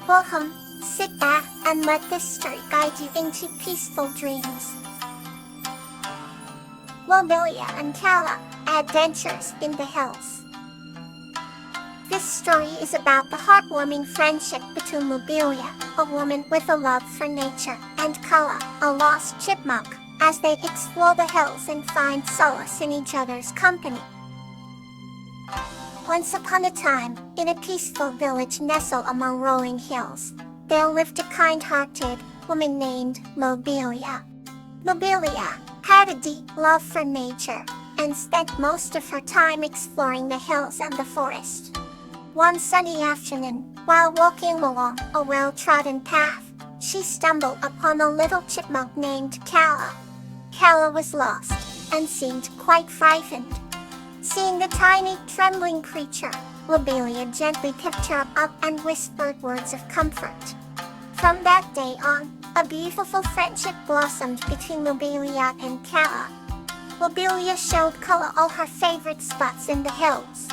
Welcome, sit back, and let this story guide you into peaceful dreams. Lobelia and Kala, Adventures in the Hills. This story is about the heartwarming friendship between Lobelia, a woman with a love for nature, and Kala, a lost chipmunk, as they explore the hills and find solace in each other's company. Once upon a time, in a peaceful village nestled among rolling hills, there lived a kind-hearted woman named Lobelia. Lobelia had a deep love for nature and spent most of her time exploring the hills and the forest. One sunny afternoon, while walking along a well-trodden path, she stumbled upon a little chipmunk named Kala. Kala was lost and seemed quite frightened. Seeing the tiny, trembling creature, Lobelia gently picked her up and whispered words of comfort. From that day on, a beautiful friendship blossomed between Lobelia and Kala. Lobelia showed Kala all her favorite spots in the hills.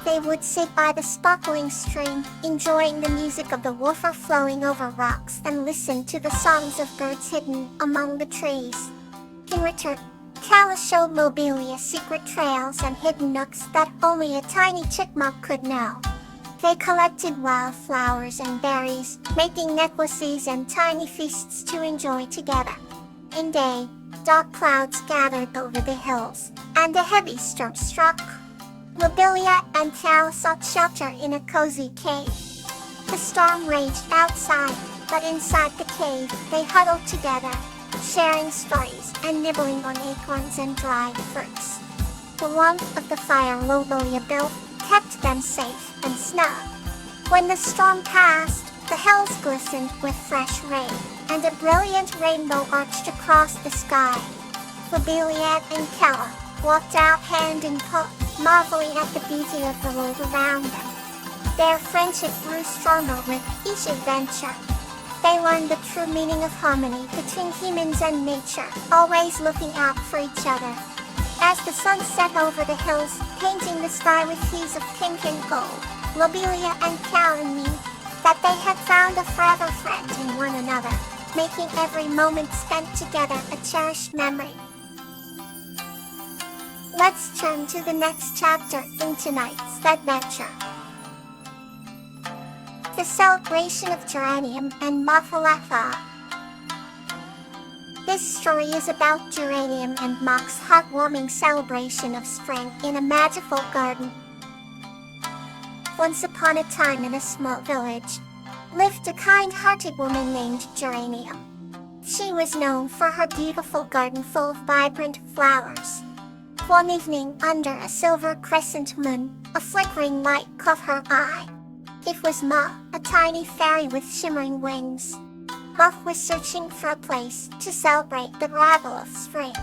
They would sit by the sparkling stream, enjoying the music of the water flowing over rocks and listen to the songs of birds hidden among the trees. In return, Kala showed Lobelia secret trails and hidden nooks that only a tiny chipmunk could know. They collected wildflowers and berries, making necklaces and tiny feasts to enjoy together. One day, dark clouds gathered over the hills, and a heavy storm struck. Lobelia and Kala sought shelter in a cozy cave. The storm raged outside, but inside the cave, they huddled together, sharing stories and nibbling on acorns and dried fruits. The warmth of the fire Lobelia built kept them safe and snug. When the storm passed, the hills glistened with fresh rain, and a brilliant rainbow arched across the sky. Lobelia and Kala walked out hand in hand, marveling at the beauty of the world around them. Their friendship grew stronger with each adventure. They learned the true meaning of harmony between humans and nature, always looking out for each other. As the sun set over the hills, painting the sky with hues of pink and gold, Lobelia and Kala knew that they had found a forever friend in one another, making every moment spent together a cherished memory. Let's turn to the next chapter in tonight's adventure. The celebration of geranium and Mafalafa. This story is about geranium and Mock's heartwarming celebration of spring in a magical garden. Once upon a time in a small village, lived a kind-hearted woman named Geranium. She was known for her beautiful garden full of vibrant flowers. One evening, under a silver crescent moon, a flickering light caught her eye. It was Ma, a tiny fairy with shimmering wings. Muff was searching for a place to celebrate the arrival of spring.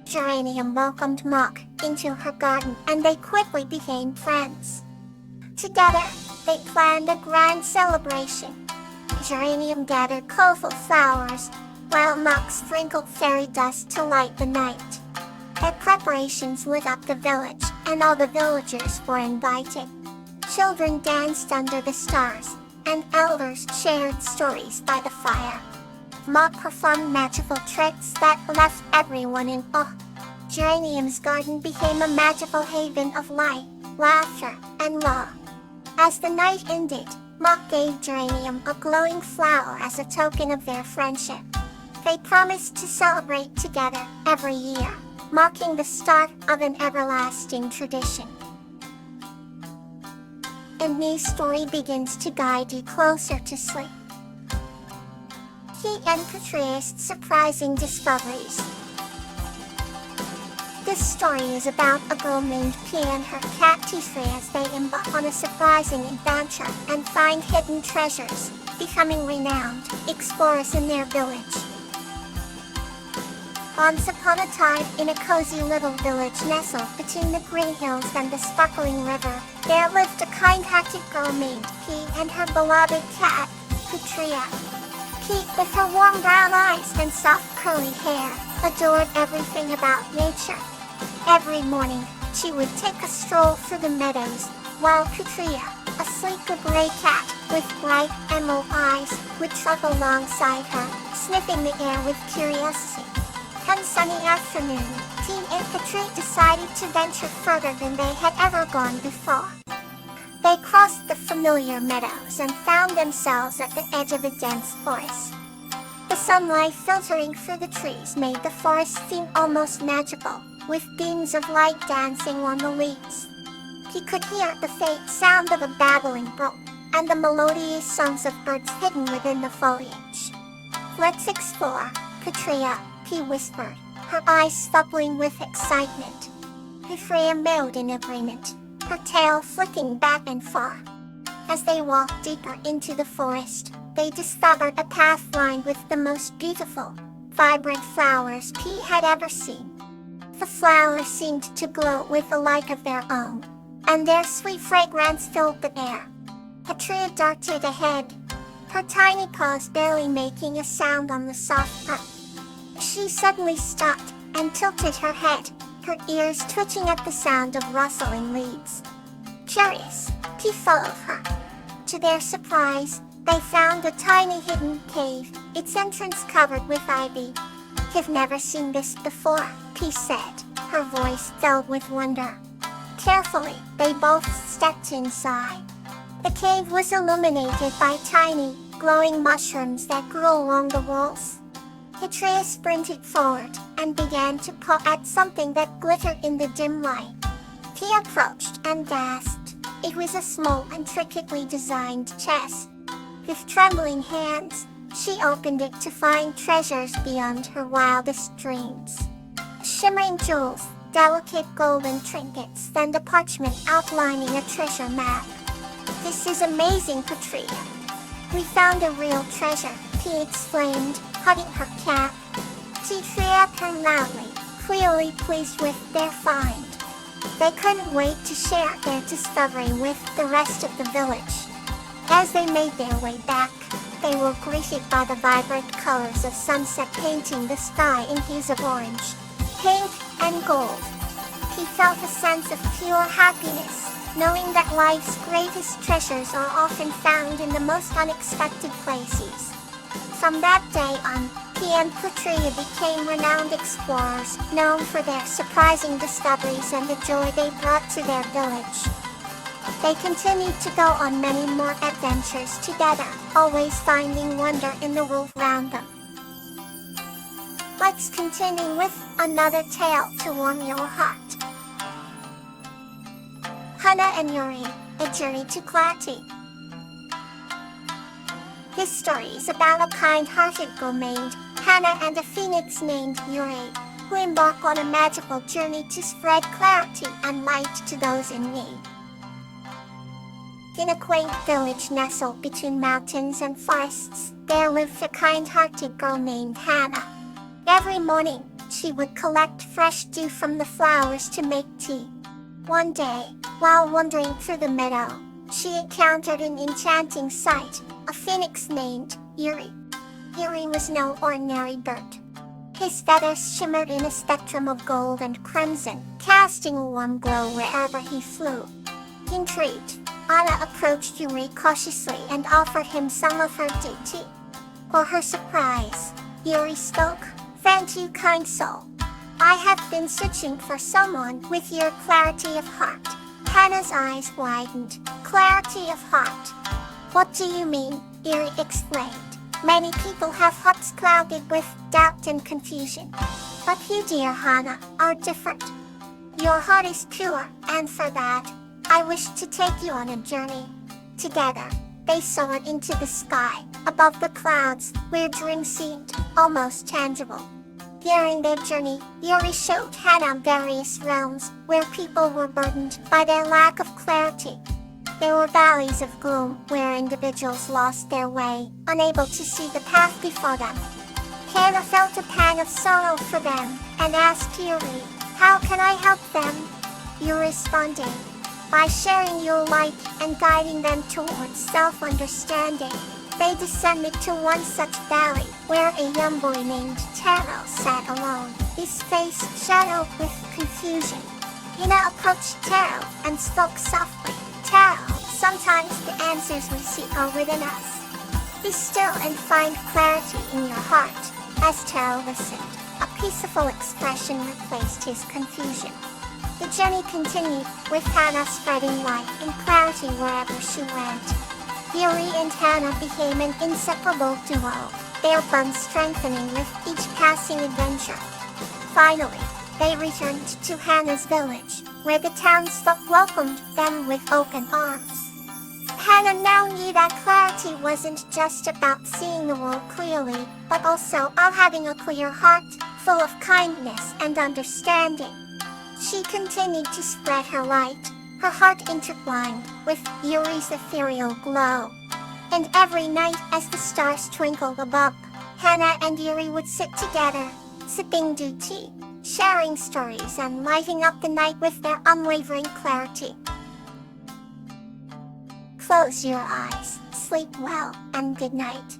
Geranium welcomed Mock into her garden and they quickly became friends. Together, they planned a grand celebration. Geranium gathered colorful flowers, while Mock sprinkled fairy dust to light the night. Their preparations lit up the village, and all the villagers were invited. Children danced under the stars, and elders shared stories by the fire. Mock performed magical tricks that left everyone in awe. Geranium's garden became a magical haven of light, laughter, and love. As the night ended, Mock gave Geranium a glowing flower as a token of their friendship. They promised to celebrate together every year, marking the start of an everlasting tradition. A new story begins to guide you closer to sleep. Key and Patria's surprising discoveries. This story is about a girl named P and her cat Tifrey as they embark on a surprising adventure and find hidden treasures, becoming renowned explorers in their village. Once upon a time, in a cozy little village nestled between the green hills and the sparkling river, there lived a kind-hearted girl named P and her beloved cat, Patria. P, with her warm brown eyes and soft curly hair, adored everything about nature. Every morning, she would take a stroll through the meadows, while Patria, a sleek gray cat, with bright emerald eyes, would trot alongside her, sniffing the air with curiosity. One sunny afternoon, Teen and Katri decided to venture further than they had ever gone before. They crossed the familiar meadows and found themselves at the edge of a dense forest. The sunlight filtering through the trees made the forest seem almost magical, with beams of light dancing on the leaves. He could hear the faint sound of a babbling brook and the melodious songs of birds hidden within the foliage. "Let's explore, Katria," he whispered, her eyes sparkling with excitement. Katria mewed in agreement, her tail flicking back and forth. As they walked deeper into the forest, they discovered a path lined with the most beautiful, vibrant flowers P had ever seen. The flowers seemed to glow with a light of their own, and their sweet fragrance filled the air. Katria darted ahead, her tiny paws barely making a sound on the soft earth. She suddenly stopped and tilted her head, her ears twitching at the sound of rustling leaves. Curious, P followed her. To their surprise, they found a tiny hidden cave, its entrance covered with ivy. "I've never seen this before," P said, her voice filled with wonder. Carefully, they both stepped inside. The cave was illuminated by tiny, glowing mushrooms that grew along the walls. Katria sprinted forward and began to paw at something that glittered in the dim light. He approached and gasped. It was a small, intricately designed chest. With trembling hands, she opened it to find treasures beyond her wildest dreams. Shimmering jewels, delicate golden trinkets, and a parchment outlining a treasure map. "This is amazing, Katria. We found a real treasure," P exclaimed, hugging her cat. She threw at her loudly, clearly pleased with their find. They couldn't wait to share their discovery with the rest of the village. As they made their way back, they were greeted by the vibrant colors of sunset painting the sky in hues of orange, pink, and gold. He felt a sense of pure happiness, knowing that life's greatest treasures are often found in the most unexpected places. From that day on, P and Katria became renowned explorers, known for their surprising discoveries and the joy they brought to their village. They continued to go on many more adventures together, always finding wonder in the world around them. Let's continue with another tale to warm your heart. Hannah and Yuri, A Journey to Clarity. This story is about a kind-hearted girl named Hannah and a phoenix named Yuri, who embark on a magical journey to spread clarity and light to those in need. In a quaint village nestled between mountains and forests, there lived a kind-hearted girl named Hannah. Every morning, she would collect fresh dew from the flowers to make tea. One day, while wandering through the meadow, she encountered an enchanting sight, a phoenix named Yuri. Yuri was no ordinary bird. His feathers shimmered in a spectrum of gold and crimson, casting a warm glow wherever he flew. Intrigued, Anna approached Yuri cautiously and offered him some of her tea. For her surprise, Yuri spoke. "Thank you, kind soul. I have been searching for someone with your clarity of heart." Hannah's eyes widened. "Clarity of heart? What do you mean?" Yuri explained. "Many people have hearts clouded with doubt and confusion. But you, dear Hannah, are different. Your heart is pure, and for that, I wish to take you on a journey." Together, they soared into the sky, above the clouds, where dreams seemed almost tangible. During their journey, Yuri showed Hannah various realms where people were burdened by their lack of clarity. There were valleys of gloom where individuals lost their way, unable to see the path before them. Hannah felt a pang of sorrow for them and asked Yuri, "How can I help them?" Yuri responded, "By sharing your light and guiding them towards self-understanding." They descended to one such valley, where a young boy named Taro sat alone, his face shadowed with confusion. Hina approached Taro and spoke softly. "Taro, Sometimes the answers we seek are within us. Be still and find clarity in your heart. As Tara listened, a peaceful expression replaced his confusion. The journey continued, with Hannah spreading light and clarity wherever she went. Yuri and Hannah became an inseparable duo, their bond strengthening with each passing adventure. Finally, they returned to Hannah's village, where the townsfolk welcomed them with open arms. Hannah now knew that clarity wasn't just about seeing the world clearly, but also of having a clear heart, full of kindness and understanding. She continued to spread her light, her heart intertwined with Yuri's ethereal glow. And every night as the stars twinkled above, Hannah and Yuri would sit together, sipping dew tea, sharing stories and lighting up the night with their unwavering clarity. Close your eyes, sleep well, and good night.